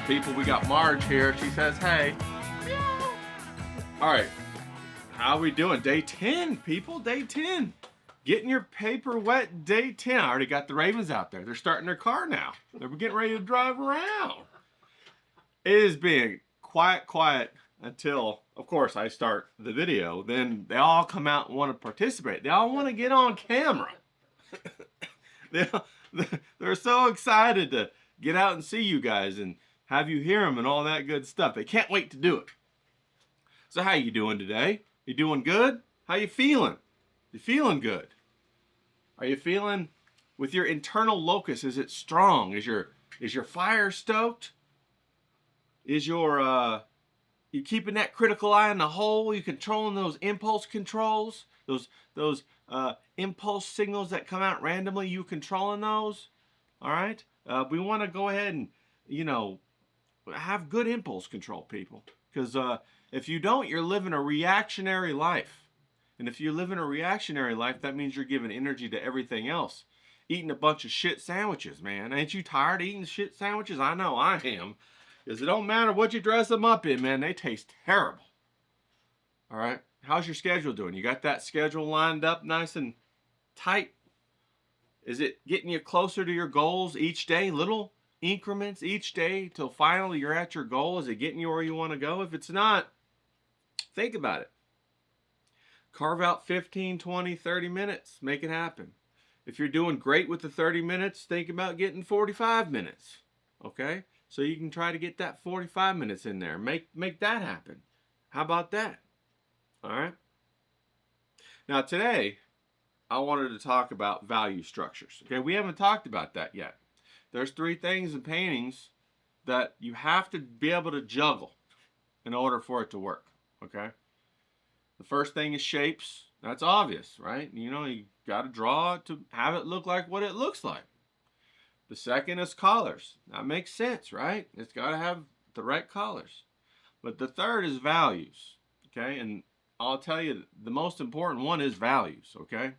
people? We got Marge here. She says, hey. Meow. All right. How we doing? Day 10, people. Day 10. Getting your paper wet, day 10. I already got the Ravens out there. They're starting their car now. They're getting ready to drive around. It is being quiet until, of course, I start the video. Then they all come out and want to participate. They all want to get on camera. They're so excited to get out and see you guys and have you hear them and all that good stuff. They can't wait to do it. So how you doing today? You doing good? How you feeling? You feeling good? Are you feeling with your internal locus? Is it strong? Is your fire stoked? Is your you keeping that critical eye on the hole? You controlling those impulse controls? Those impulse signals that come out randomly, you controlling those? All right? We want to go ahead and, you know, have good impulse control, people. Because if you don't, you're living a reactionary life. And if you live in a reactionary life, that means you're giving energy to everything else. Eating a bunch of shit sandwiches, man. Ain't you tired of eating shit sandwiches? I know I am. Because it don't matter what you dress them up in, man. They taste terrible. All right? How's your schedule doing? You got that schedule lined up nice and tight? Is it getting you closer to your goals each day? Little increments each day till finally you're at your goal? Is it getting you where you want to go? If it's not, think about it. Carve out 15, 20, 30 minutes. Make it happen. If you're doing great with the 30 minutes, think about getting 45 minutes. Okay? So you can try to get that 45 minutes in there. Make that happen. How about that? All right? Now today, I wanted to talk about value structures. Okay? We haven't talked about that yet. There's 3 things in paintings that you have to be able to juggle in order for it to work. Okay? The first thing is shapes. That's obvious, right? You know, you got to draw it to have it look like what it looks like. The second is colors. That makes sense, right? It's got to have the right colors. But the third is values, okay? And I'll tell you, the most important one is values, okay?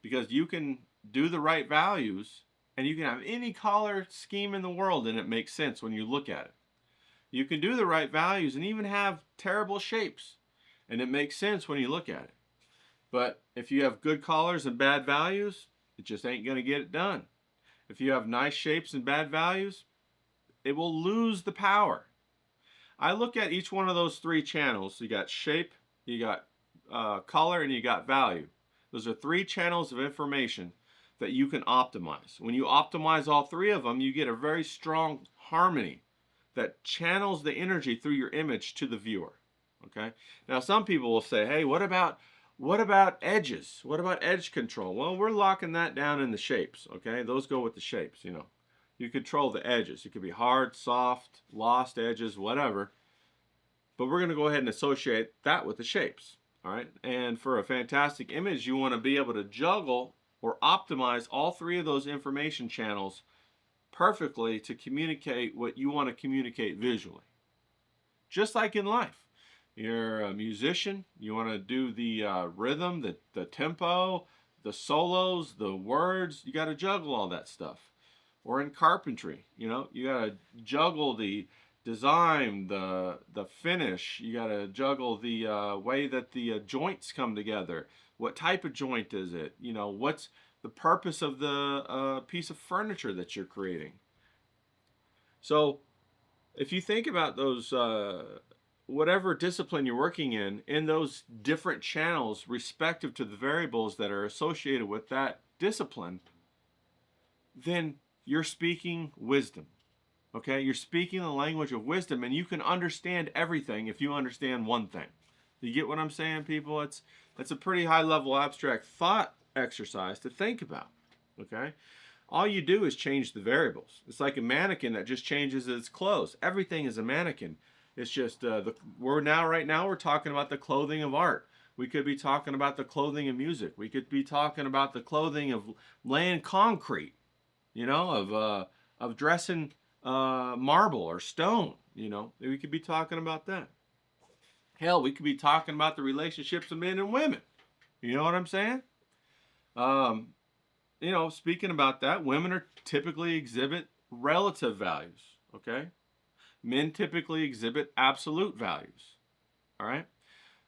Because you can do the right values and you can have any color scheme in the world and it makes sense when you look at it. You can do the right values and even have terrible shapes. And it makes sense when you look at it. But if you have good colors and bad values, it just ain't going to get it done. If you have nice shapes and bad values, it will lose the power. I look at each one of those 3 channels. You got shape, you got color, and you got value. Those are 3 channels of information that you can optimize. When you optimize all 3 of them, you get a very strong harmony that channels the energy through your image to the viewer. Okay. Now some people will say, hey, what about edges? What about edge control? Well, we're locking that down in the shapes. Okay. Those go with the shapes, you know. You control the edges. It could be hard, soft, lost edges, whatever. But we're going to go ahead and associate that with the shapes. All right. And for a fantastic image, you want to be able to juggle or optimize all 3 of those information channels perfectly to communicate what you want to communicate visually. Just like in life. You're a musician, you want to do the rhythm, the tempo, the solos, the words, you got to juggle all that stuff. Or in carpentry, you know, you got to juggle the design, the finish, you got to juggle the way that the joints come together. What type of joint is it? You know, what's the purpose of the piece of furniture that you're creating? So if you think about those whatever discipline you're working in those different channels respective to the variables that are associated with that discipline, then you're speaking wisdom. Okay? You're speaking the language of wisdom, and you can understand everything if you understand one thing. You get what I'm saying, people? It's a pretty high-level abstract thought exercise to think about. Okay? All you do is change the variables. It's like a mannequin that just changes its clothes. Everything is a mannequin. It's just right now we're talking about the clothing of art. We could be talking about the clothing of music. We could be talking about the clothing of laying concrete, you know, of dressing marble or stone. You know, we could be talking about that. Hell, we could be talking about the relationships of men and women. You know what I'm saying? You know, speaking about that, women are typically exhibit relative values. Okay. Men typically exhibit absolute values. All right.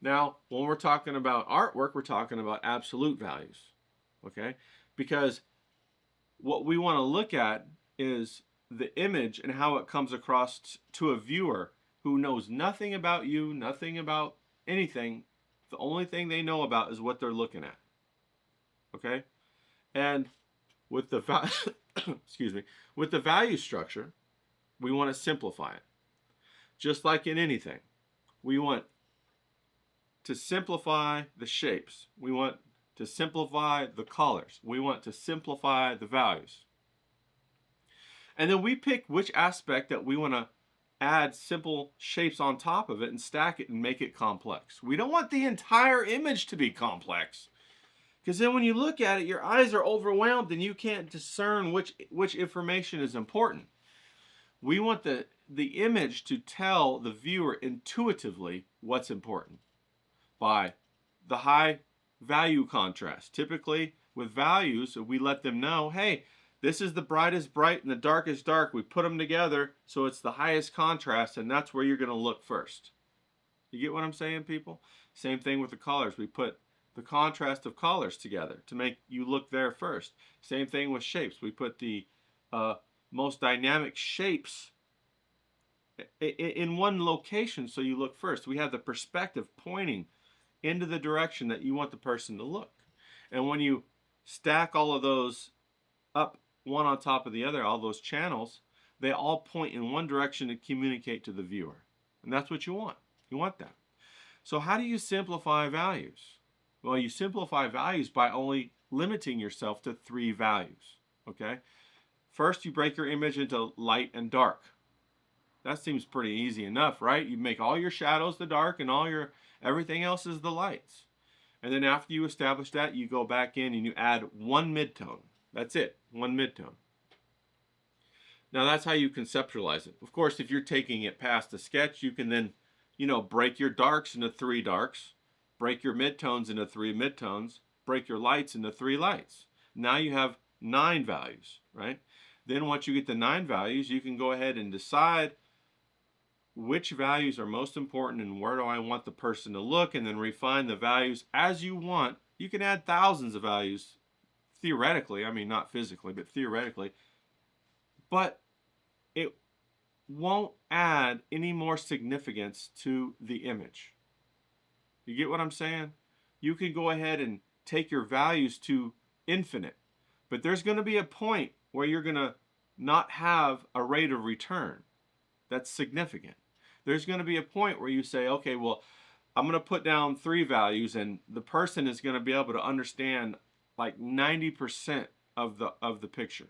Now, when we're talking about artwork, we're talking about absolute values. Okay. Because what we want to look at is the image and how it comes across to a viewer who knows nothing about you, nothing about anything. The only thing they know about is what they're looking at. Okay? And with the excuse me, with the value structure, we want to simplify it. Just like in anything, we want to simplify the shapes. We want to simplify the colors. We want to simplify the values. And then we pick which aspect that we want to add simple shapes on top of it and stack it and make it complex. We don't want the entire image to be complex, because then when you look at it, your eyes are overwhelmed and you can't discern which information is important. We want the image to tell the viewer intuitively what's important by the high value contrast. Typically with values, we let them know, hey, this is the brightest bright and the darkest dark. We put them together so it's the highest contrast, and that's where you're going to look first. You get what I'm saying, people? Same thing with the colors. We put the contrast of colors together to make you look there first. Same thing with shapes. We put the most dynamic shapes in one location so you look first. We have the perspective pointing into the direction that you want the person to look. And when you stack all of those up one on top of the other, all those channels, they all point in one direction to communicate to the viewer. And that's what you want. You want that. So how do you simplify values? Well, you simplify values by only limiting yourself to 3 values. Okay? First, you break your image into light and dark. That seems pretty easy enough, right? You make all your shadows the dark and everything else is the lights. And then after you establish that, you go back in and you add 1 midtone. That's it, 1 midtone. Now that's how you conceptualize it. Of course, if you're taking it past the sketch, you can then, break your darks into 3 darks, break your midtones into 3 midtones, break your lights into 3 lights. Now you have 9 values, right? Then once you get the 9 values, you can go ahead and decide which values are most important and where do I want the person to look, and then refine the values as you want. You can add thousands of values theoretically, I mean not physically, but theoretically, but it won't add any more significance to the image. You get what I'm saying? You can go ahead and take your values to infinite, but there's going to be a point where you're going to not have a rate of return that's significant. There's going to be a point where you say, okay, well, I'm going to put down 3 values and the person is going to be able to understand like 90% of the picture.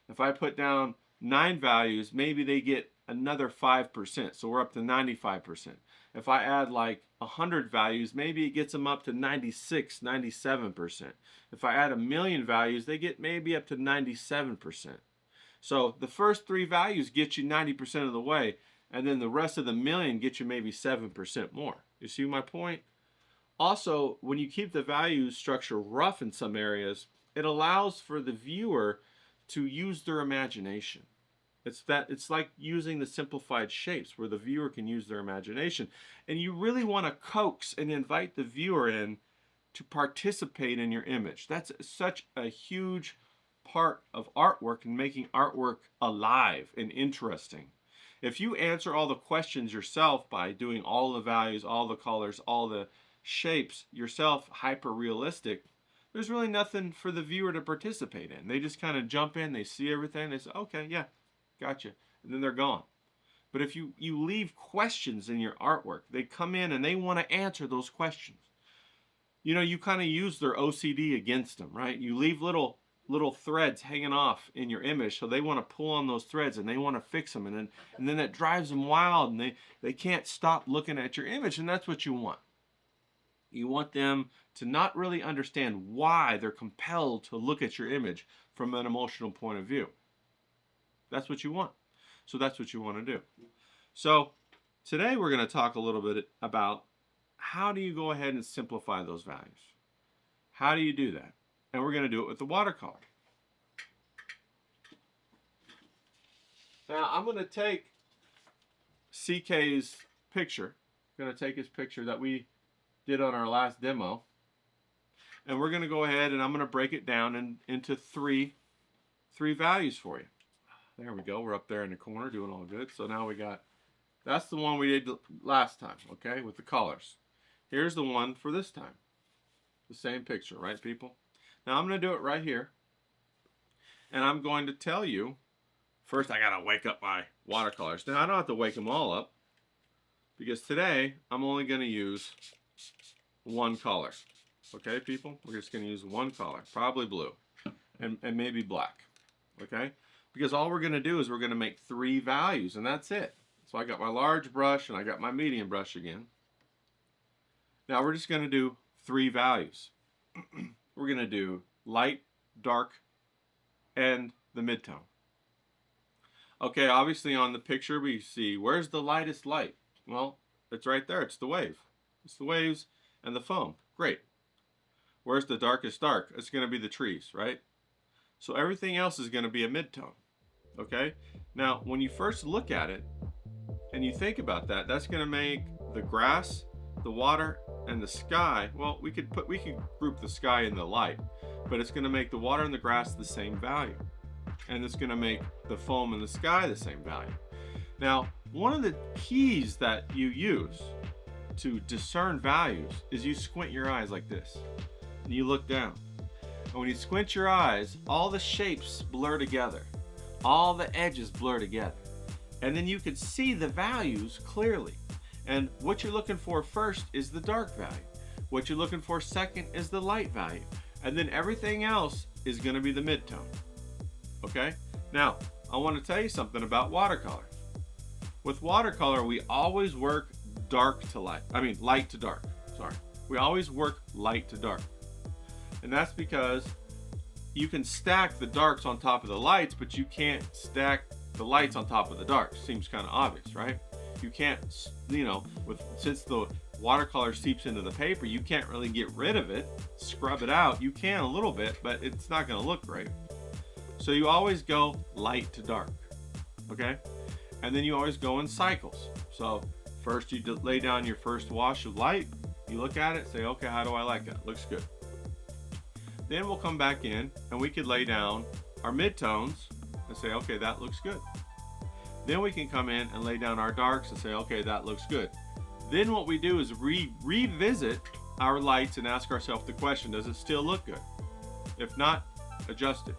If I put down 9 values, maybe they get another 5%, so we're up to 95%. If I add like 100 values, maybe it gets them up to 96, 97%. If I add 1,000,000 values, they get maybe up to 97%. So the first 3 values get you 90% of the way, and then the rest of the 1,000,000 get you maybe 7% more. You see my point? Also, when you keep the value structure rough in some areas, it allows for the viewer to use their imagination. It's like using the simplified shapes where the viewer can use their imagination. And you really want to coax and invite the viewer in to participate in your image. That's such a huge part of artwork and making artwork alive and interesting. If you answer all the questions yourself by doing all the values, all the colors, all the shapes yourself, hyper realistic, there's really nothing for the viewer to participate in. They just kind of jump in, they see everything, they say, okay, yeah, gotcha, and then they're gone. But if you leave questions in your artwork, they come in and they want to answer those questions. You kind of use their OCD against them, right? You leave little threads hanging off in your image, so they want to pull on those threads and they want to fix them, and then that drives them wild, and they can't stop looking at your image, and that's what you want. You want them to not really understand why they're compelled to look at your image from an emotional point of view. That's what you want. So that's what you want to do. So today we're going to talk a little bit about how do you go ahead and simplify those values. How do you do that? And we're going to do it with the watercolor. Now I'm going to take CK's picture. I'm going to take his picture that we did on our last demo. And we're going to go ahead and I'm going to break it down into three values for you. There we go. We're up there in the corner doing all good. So now we got, that's the one we did last time, okay, with the colors. Here's the one for this time. The same picture, right, people? Now I'm going to do it right here. And I'm going to tell you, first I got to wake up my watercolors. Now I don't have to wake them all up, because today I'm only going to use one color. Okay, people? We're just going to use one color, probably blue, and maybe black. Okay? Because all we're going to do is we're going to make 3 values, and that's it. So I got my large brush, and I got my medium brush again. Now we're just going to do 3 values. We're going to do light, dark, and the midtone. Okay, obviously on the picture we see, where's the lightest light? Well, it's right there. It's the wave. It's the waves and the foam. Great. Where's the darkest dark? It's going to be the trees, right? So everything else is going to be a midtone. Okay? Now, when you first look at it and you think about that, that's going to make the grass, the water, and the sky, well, we could group the sky in the light, but it's going to make the water and the grass the same value. And it's going to make the foam and the sky the same value. Now, one of the keys that you use to discern values is you squint your eyes like this. And you look down. And when you squint your eyes, all the shapes blur together. All the edges blur together. And then you can see the values clearly. And what you're looking for first is the dark value. What you're looking for second is the light value. And then everything else is going to be the midtone. Okay? Now, I want to tell you something about watercolor. With watercolor, we always work light to dark. Sorry. We always work light to dark. And that's because you can stack the darks on top of the lights, but you can't stack the lights on top of the darks. Seems kind of obvious, right? You can't, since the watercolor seeps into the paper, you can't really get rid of it, scrub it out. You can a little bit, but it's not going to look great. So you always go light to dark, okay? And then you always go in cycles. So first you lay down your first wash of light, you look at it, say, okay, how do I like that? Looks good. Then we'll come back in and we could lay down our midtones and say, okay, that looks good. Then we can come in and lay down our darks and say, okay, that looks good. Then what we do is revisit our lights and ask ourselves the question, does it still look good? If not, adjust it.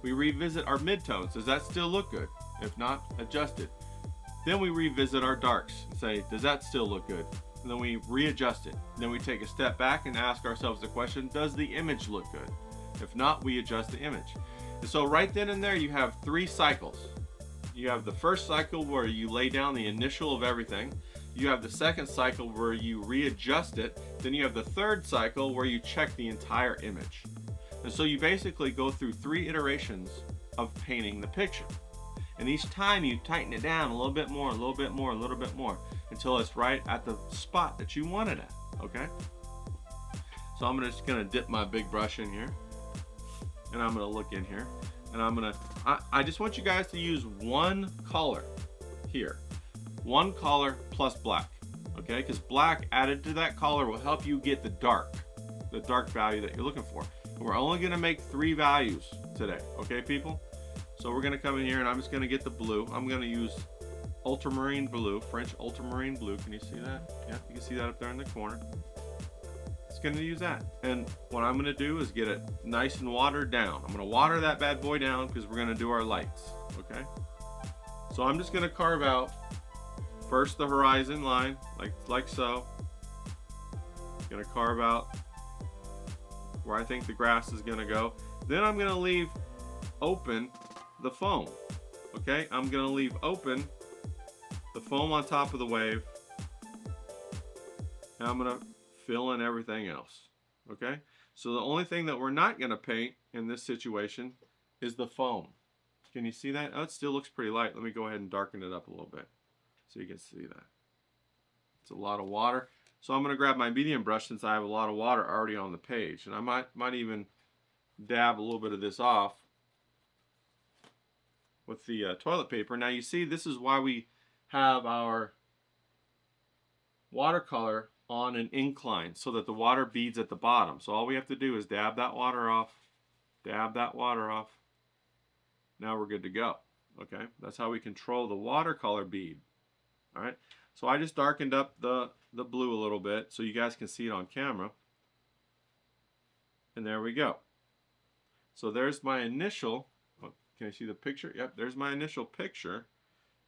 We revisit our midtones, does that still look good? If not, adjust it. Then we revisit our darks and say, does that still look good? And then we readjust it. Then we take a step back and ask ourselves the question, does the image look good? If not, we adjust the image. And so right then and there you have 3 cycles. You have the first cycle where you lay down the initial of everything. You have the second cycle where you readjust it. Then you have the third cycle where you check the entire image. And so you basically go through 3 iterations of painting the picture. And each time you tighten it down a little bit more, a little bit more, a little bit more, until it's right at the spot that you want it at, okay? So I'm just gonna dip my big brush in here, and I'm gonna look in here, and I just want you guys to use one color here. One color plus black, okay? Because black added to that color will help you get the dark value that you're looking for. And we're only gonna make 3 values today, okay, people? So we're gonna come in here and I'm just gonna get the blue. I'm gonna use ultramarine blue, French ultramarine blue. Can you see that? Yeah, you can see that up there in the corner. It's gonna use that. And what I'm gonna do is get it nice and watered down. I'm gonna water that bad boy down because we're gonna do our lights, okay? So I'm just gonna carve out first the horizon line, like so. Gonna carve out where I think the grass is gonna go. Then I'm gonna leave open the foam, okay? I'm gonna leave open the foam on top of the wave, and I'm gonna fill in everything else, okay? So the only thing that we're not gonna paint in this situation is the foam. Can you see that? Oh, it still looks pretty light. Let me go ahead and darken it up a little bit so you can see that. It's a lot of water. So I'm gonna grab my medium brush since I have a lot of water already on the page, and I might even dab a little bit of this off with the toilet paper. Now you see, this is why we have our watercolor on an incline so that the water beads at the bottom. So all we have to do is dab that water off, dab that water off. Now we're good to go. Okay, that's how we control the watercolor bead. All right, so I just darkened up the blue a little bit so you guys can see it on camera. And there we go. So there's my initial, oh, can you see the picture? Yep, there's my initial picture.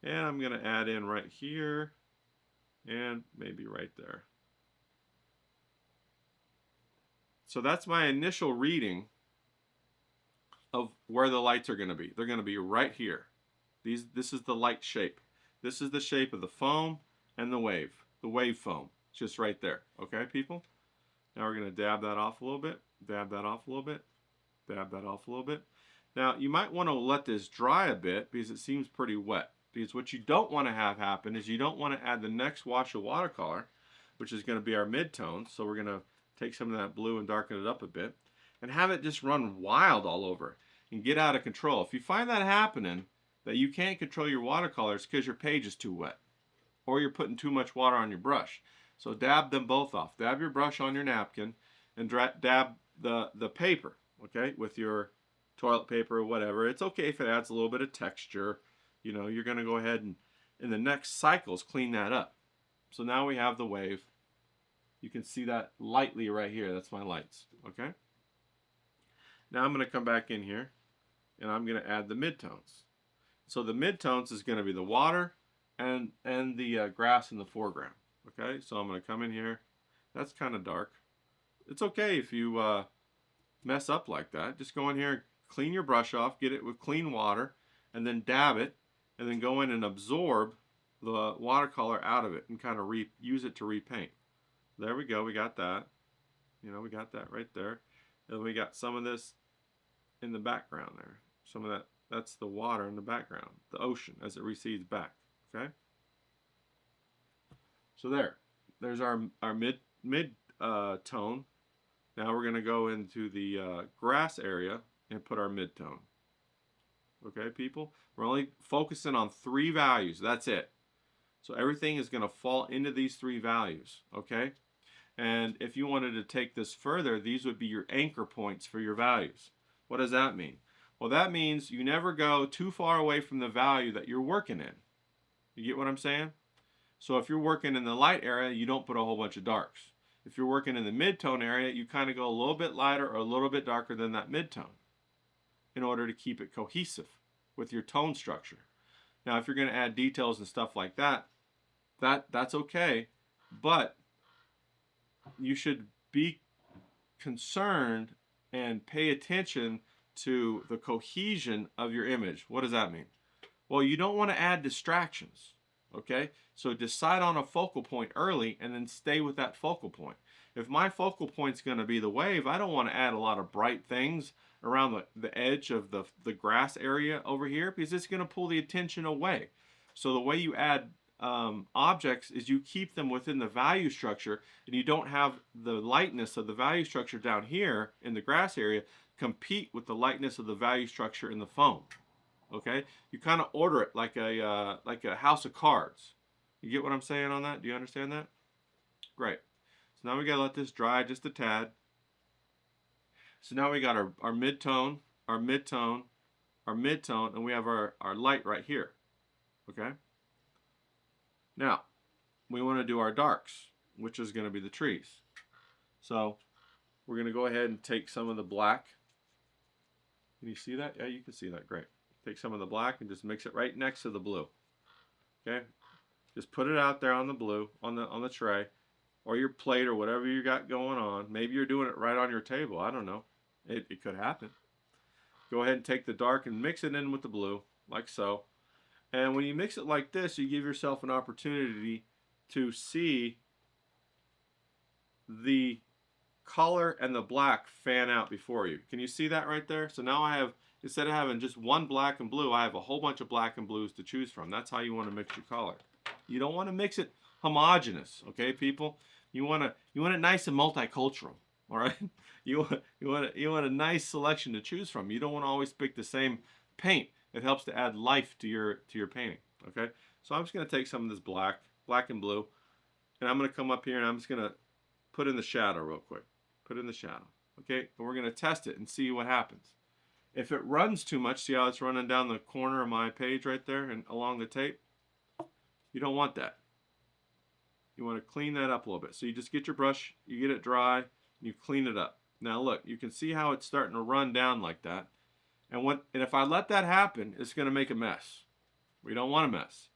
And I'm going to add in right here and maybe right there. So that's my initial reading of where the lights are going to be. They're going to be right here. This is the light shape. This is the shape of the foam and the wave foam. It's just right there. Okay, people? Now we're going to dab that off a little bit, dab that off a little bit, dab that off a little bit. Now, you might want to let this dry a bit because it seems pretty wet. Because what you don't want to have happen is you don't want to add the next wash of watercolor, which is going to be our mid-tone. So we're going to take some of that blue and darken it up a bit and have it just run wild all over and get out of control. If you find that happening, that you can't control your watercolors because your page is too wet or you're putting too much water on your brush. So dab them both off. Dab your brush on your napkin and dab the paper, okay, with your toilet paper or whatever. It's okay if it adds a little bit of texture. You know, you're going to go ahead and in the next cycles clean that up. So now we have the wave. You can see that lightly right here. That's my lights, okay? Now I'm going to come back in here and I'm going to add the midtones. So the midtones is going to be the water and the grass in the foreground. Okay, so I'm going to come in here. That's kind of dark. It's okay if you mess up like that. Just go in here, clean your brush off, get it with clean water, and then dab it, and then go in and absorb the watercolor out of it and kind of use it to repaint. There we go, we got that. You know, we got that right there. And we got some of this in the background there. Some of that's the water in the background, the ocean as it recedes back, okay? So there's our mid tone. Now we're going to go into the grass area and put our mid-tone. Okay, people? We're only focusing on 3 values. That's it. So everything is going to fall into these 3 values. Okay? And if you wanted to take this further, these would be your anchor points for your values. What does that mean? Well, that means you never go too far away from the value that you're working in. You get what I'm saying? So if you're working in the light area, you don't put a whole bunch of darks. If you're working in the mid-tone area, you kind of go a little bit lighter or a little bit darker than that mid-tone in order to keep it cohesive with your tone structure. Now, if you're going to add details and stuff like that, that's okay, but you should be concerned and pay attention to the cohesion of your image. What does that mean? Well, you don't want to add distractions. Okay, so decide on a focal point early and then stay with that focal point. If my focal point is going to be the wave, I don't want to add a lot of bright things around the edge of the grass area over here because it's going to pull the attention away. So the way you add objects is you keep them within the value structure and you don't have the lightness of the value structure down here in the grass area compete with the lightness of the value structure in the foam. Okay, you kind of order it like a house of cards. You get what I'm saying on that? Do you understand that? Great. So now we gotta let this dry just a tad. So now we got our mid-tone, our mid-tone, our mid-tone, and we have our light right here. Okay. Now we want to do our darks, which is going to be the trees. So we're going to go ahead and take some of the black. Can you see that? Yeah, you can see that. Great. Take some of the black and just mix it right next to the blue. Okay? Just put it out there on the blue, on the tray, or your plate or whatever you got going on. Maybe you're doing it right on your table. I don't know. It could happen. Go ahead and take the dark and mix it in with the blue, like so. And when you mix it like this, you give yourself an opportunity to see the color and the black fan out before you. Can you see that right there? So now I have, instead of having just one black and blue, I have a whole bunch of black and blues to choose from. That's how you want to mix your color. You don't want to mix it homogeneous, okay, people? You want it nice and multicultural, all right? You want a nice selection to choose from. You don't want to always pick the same paint. It helps to add life to your painting, okay? So I'm just going to take some of this black and blue, And I'm going to come up here and I'm just going to put in the shadow real quick. Put in the shadow. Okay, and we're going to test it and see what happens. If it runs too much, see how it's running down the corner of my page right there and along the tape? You don't want that. You want to clean that up a little bit. So you just get your brush, you get it dry, and you clean it up. Now look, you can see how it's starting to run down like that. And if I let that happen, it's going to make a mess. We don't want a mess.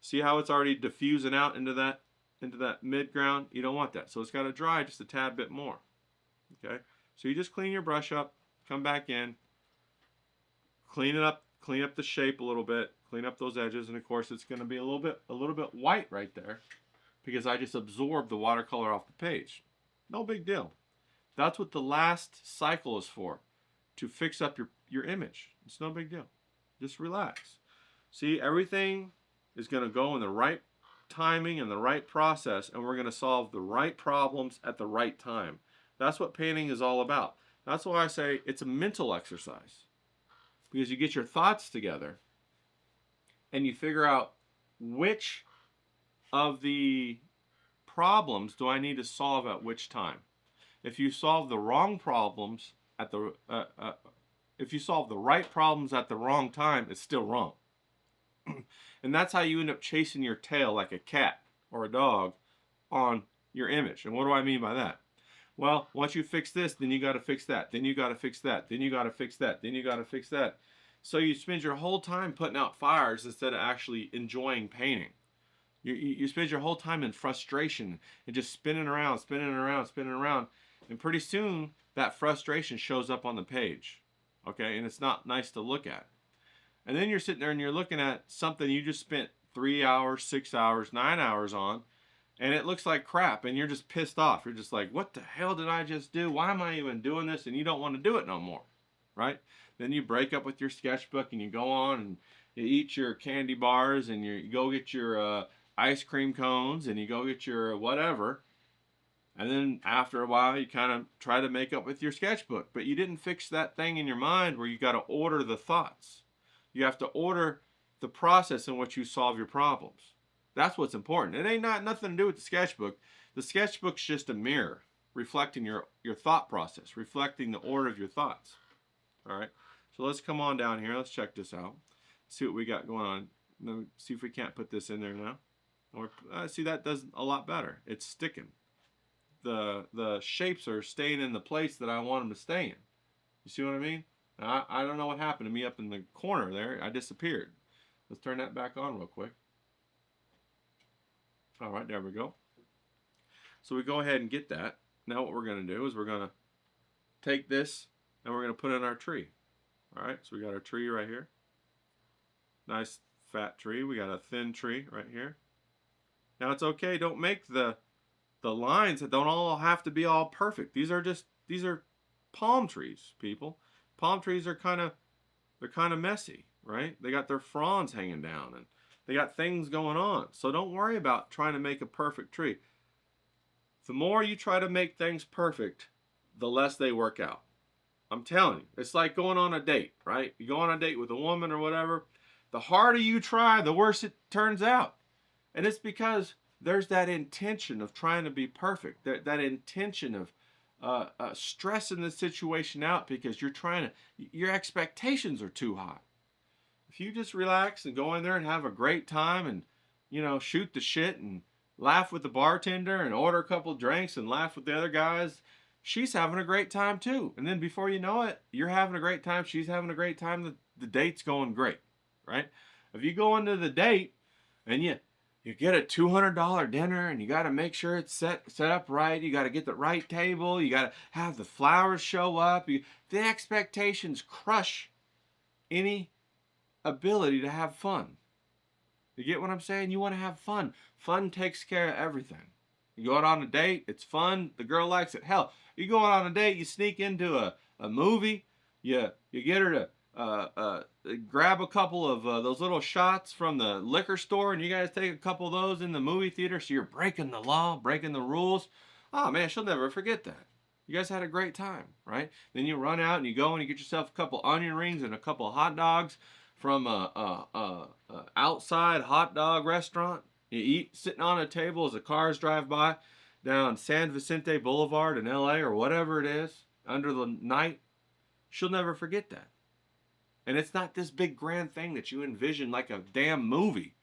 See how it's already diffusing out into that mid-ground? You don't want that. So it's got to dry just a tad bit more. Okay? So you just clean your brush up, come back in, clean it up, clean up the shape a little bit, clean up those edges, and of course it's going to be a little bit white right there because I just absorbed the watercolor off the page. No big deal. That's what the last cycle is for, to fix up your image. It's no big deal. Just relax. See, everything is going to go in the right timing and the right process, and we're going to solve the right problems at the right time. That's what painting is all about. That's why I say it's a mental exercise. Because you get your thoughts together and you figure out which of the problems do I need to solve at which time. If you solve the wrong problems at the if you solve the right problems at the wrong time, it's still wrong. And that's how you end up chasing your tail like a cat or a dog on your image. And what do I mean by that? Well, once you fix this, then you got to fix that. Then you got to fix that. Then you got to fix that. Then you got to fix that. So you spend your whole time putting out fires instead of actually enjoying painting. You spend your whole time in frustration and just spinning around, spinning around, spinning around. And pretty soon, that frustration shows up on the page. Okay? And it's not nice to look at. And then you're sitting there and you're looking at something you just spent 3 hours, 6 hours, 9 hours on, and it looks like crap, and you're just pissed off. You're just like, what the hell did I just do? Why am I even doing this? And you don't want to do it no more, right? Then you break up with your sketchbook and you go on and you eat your candy bars and you go get your ice cream cones and you go get your whatever. And then after a while, you kind of try to make up with your sketchbook, but you didn't fix that thing in your mind where you got to order the thoughts. You have to order the process in which you solve your problems. That's what's important. It ain't nothing to do with the sketchbook. The sketchbook's just a mirror reflecting your thought process, reflecting the order of your thoughts. All right. So let's come on down here. Let's check this out. See what we got going on. Let me see if we can't put this in there now. Or see, that does a lot better. It's sticking. The shapes are staying in the place that I want them to stay in. You see what I mean? I don't know what happened to me up in the corner there. I disappeared. Let's turn that back on real quick. All right, there we go. So we go ahead and get that. Now what we're going to do is we're going to take this and we're going to put it in our tree. All right, so we got our tree right here. Nice fat tree. We got a thin tree right here. Now it's okay. Don't make the lines that don't all have to be all perfect. These are palm trees, people. Palm trees are kind of messy, right? They got their fronds hanging down and they got things going on. So don't worry about trying to make a perfect tree. The more you try to make things perfect, the less they work out. I'm telling you, it's like going on a date, right? You go on a date with a woman or whatever. The harder you try, the worse it turns out. And it's because there's that intention of trying to be perfect, that intention of stressing the situation out because your expectations are too high. If you just relax and go in there and have a great time and, shoot the shit and laugh with the bartender and order a couple drinks and laugh with the other guys, she's having a great time too. And then before you know it, you're having a great time, she's having a great time, the date's going great, right? If you go into the date and you get a $200 dinner and you got to make sure it's set up right, you got to get the right table, you got to have the flowers show up, the expectations crush any ability to have fun. You get what I'm saying? You want to have fun. Fun takes care of everything. You go out on a date, it's fun, the girl likes it. Hell, you go out on a date, you sneak into a movie, you get her to grab a couple of those little shots from the liquor store, and you guys take a couple of those in the movie theater, so you're breaking the law, breaking the rules. Oh man, she'll never forget that. You guys had a great time, right? Then you run out and you go and you get yourself a couple onion rings and a couple of hot dogs from a outside hot dog restaurant. You eat sitting on a table as the cars drive by down San Vicente Boulevard in LA or whatever it is under the night. She'll never forget that. And it's not this big grand thing that you envision like a damn movie.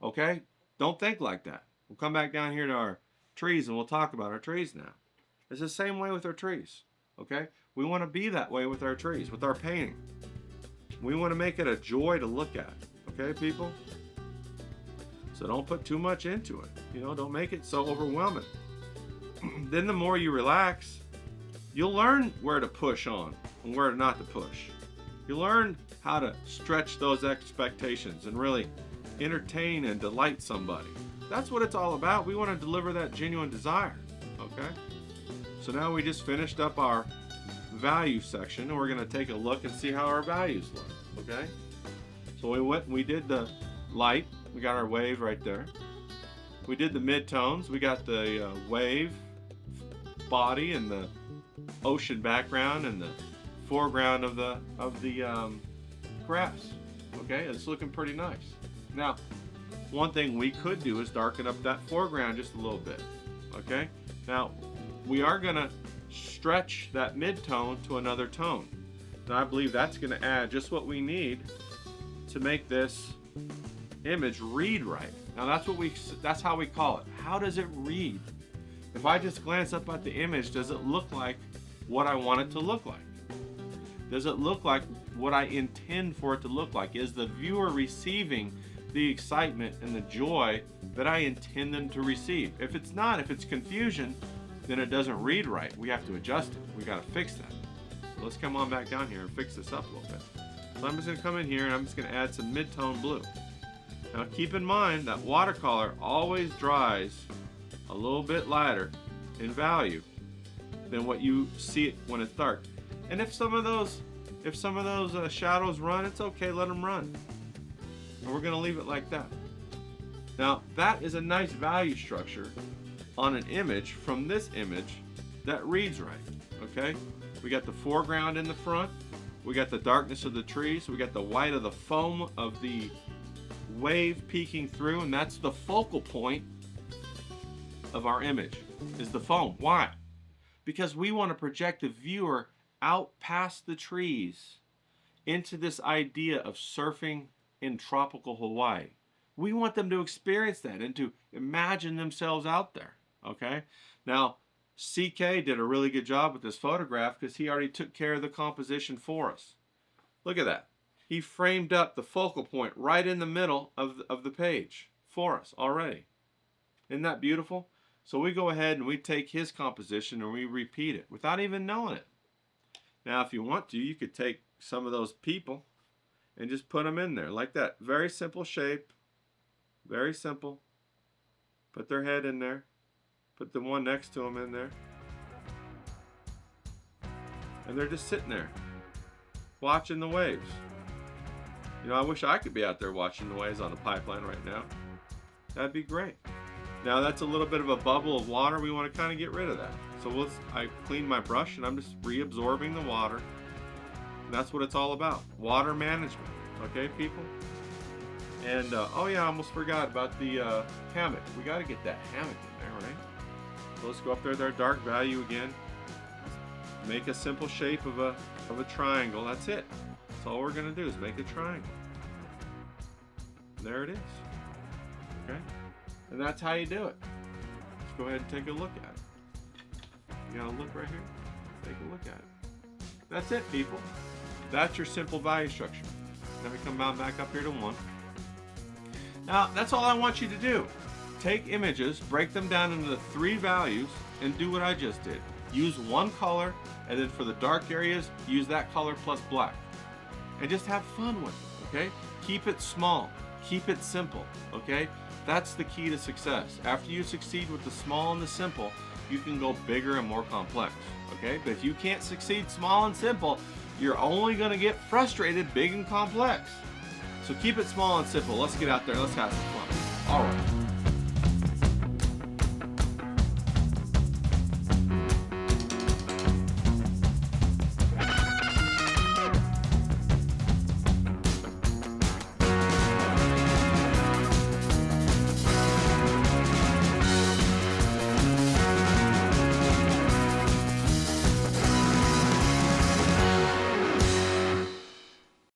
Okay? Don't think like that. We'll come back down here to our trees and we'll talk about our trees now. It's the same way with our trees. Okay? We want to be that way with our trees, with our painting. We want to make it a joy to look at. Okay, people? So don't put too much into it. You know, don't make it so overwhelming. Then the more you relax, you'll learn where to push on and where not to push. You'll learn how to stretch those expectations and really entertain and delight somebody. That's what it's all about. We want to deliver that genuine desire. Okay? So now we just finished up our value section, and we're going to take a look and see how our values look. Okay? So we went and we did the light. We got our wave right there. We did the midtones. We got the wave body and the ocean background and the foreground of the grass. Okay, it's looking pretty nice. Now, one thing we could do is darken up that foreground just a little bit. Okay, now we are gonna stretch that midtone to another tone. Now I believe that's gonna add just what we need to make this image read right. Now that's how we call it. How does it read? If I just glance up at the image, does it look like what I want it to look like? Does it look like what I intend for it to look like? Is the viewer receiving the excitement and the joy that I intend them to receive? If it's not, if it's confusion, then it doesn't read right. We have to adjust it. We got to fix that. So let's come on back down here and fix this up a little bit. So I'm just going to come in here and I'm just going to add some mid-tone blue. Now keep in mind that watercolor always dries a little bit lighter in value than what you see it when it's dark. And if some of those shadows run, it's okay, let them run. And we're gonna leave it like that. Now that is a nice value structure on an image from this image that reads right. Okay, we got the foreground in the front, we got the darkness of the trees, we got the white of the foam of the wave peeking through, and that's the focal point of our image, is the foam. Why? Because we want to project the viewer out past the trees into this idea of surfing in tropical Hawaii. We want them to experience that and to imagine themselves out there. Okay? Now, CK did a really good job with this photograph because he already took care of the composition for us. Look at that. He framed up the focal point right in the middle of the page for us already. Isn't that beautiful? So we go ahead and we take his composition and we repeat it without even knowing it. Now, if you want to, you could take some of those people and just put them in there like that. Very simple shape. Very simple. Put their head in there. Put the one next to them in there. And they're just sitting there watching the waves. You know, I wish I could be out there watching the waves on the pipeline right now. That'd be great. Now that's a little bit of a bubble of water. We want to kind of get rid of that. So I clean my brush and I'm just reabsorbing the water. And that's what it's all about. Water management. Okay, people? And, oh yeah, I almost forgot about the hammock. We got to get that hammock in there, right? So let's go up there with our dark value again. Make a simple shape of a triangle. That's it. That's all we're going to do is make a triangle. There it is. Okay? And that's how you do it. Let's go ahead and take a look at it. You got to look right here? Take a look at it. That's it, people. That's your simple value structure. Then we come back up here to 1. Now, that's all I want you to do. Take images, break them down into the 3 values, and do what I just did. Use one color, and then for the dark areas, use that color plus black. And just have fun with it, okay? Keep it small. Keep it simple, okay? That's the key to success. After you succeed with the small and the simple, you can go bigger and more complex, okay? But if you can't succeed small and simple, you're only going to get frustrated big and complex. So keep it small and simple. Let's get out there. Let's have some fun. All right.